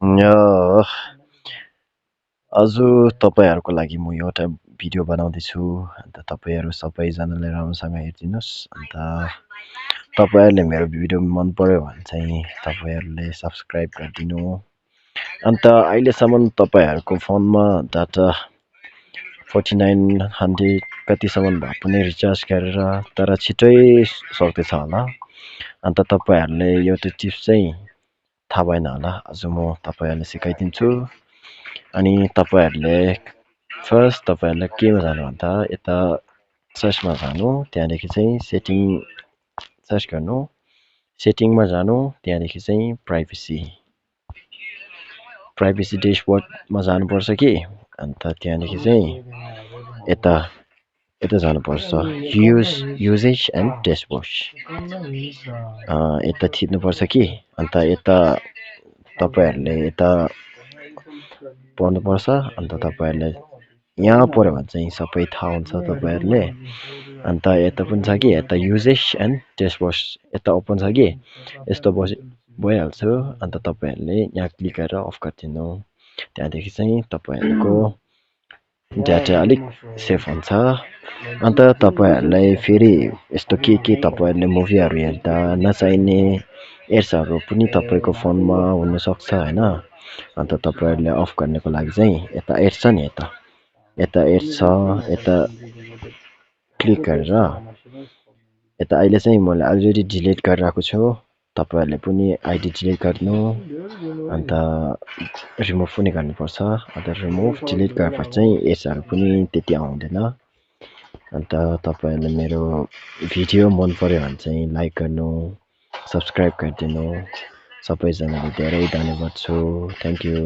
A, आज तपाईँहरूको लागि म एउटा भिडियो बनाउँदैछु। अन्त तपाईँहरू सबैजनाले राम्रोसँग हेरिदिनुहोस्। अन्त तपाईँहरूले मेरो भिडियो मन पर्यो भने चाहिँ तपाईँहरूले सब्सक्राइब गरिदिनु। अन्त अहिलेसम्म तपाईँहरूको फोनमा डाटा 4900 कतिसम्म भए पनि रिचार्ज गरेर तर छिटै सक्दैछ होला। अन्त तपाईँहरूले एउटा टिप्स चाहिँ थाहा भएन होला, आज म तपाईँहरूलाई सिकाइदिन्छु। अनि तपाईँहरूले फर्स्ट तपाईँहरूलाई केमा जानु भन्दा यता सर्चमा जानु, त्यहाँदेखि चाहिँ सर्च गर्नु, सेटिङमा जानु, त्यहाँदेखि चाहिँ प्राइभेसी डेसबोर्डमा जानुपर्छ कि। अन्त त्यहाँदेखि चाहिँ यता यता जानुपर्छ युजेज एन्ड डेसबोर्ड, यता थिच्नुपर्छ कि। अन्त यता तपाईँहरूले यता पढ्नुपर्छ। अन्त तपाईँहरूले यहाँ पढ्यो भने चाहिँ सबै थाहा हुन्छ तपाईँहरूले। अन्त यता पनि छ कि यता युजेस एन्ड डेसबोर्ड, यता ओपन छ कि यस्तो भइहाल्छ। अन्त तपाईँहरूले यहाँ क्लिक गरेर अफ गरिदिनु। त्यहाँदेखि चाहिँ तपाईँहरूको डाटा अलिक सेफ हुन्छ। अन्त तपाईँहरूलाई फेरि यस्तो के तपाईँहरूले मुभीहरू हेर्दा नचाहिने एड्सहरू पनि तपाईँको फोनमा हुनसक्छ होइन। अन्त तपाईँहरूले अफ गर्नको लागि चाहिँ यता एड्स छ नि, यता एड्स छ, यता क्लिक गरेर यता अहिले चाहिँ मैले अलरेडी डिलिट गरिरहेको छु। तपाईँहरूले पनि आइडी डिलिट गर्नु, अन्त रिमुभ पनि गर्नुपर्छ। अन्त रिमुभ डिलिट गरेपछि चाहिँ एड्सहरू पनि त्यति आउँदैन। अन्त तपाईँहरूले मेरो भिडियो मन पर्यो भने चाहिँ लाइक गर्नु, सब्सक्राइब गरिदिनु। सबैजनाले धेरै धन्यवाद छु। Thank you.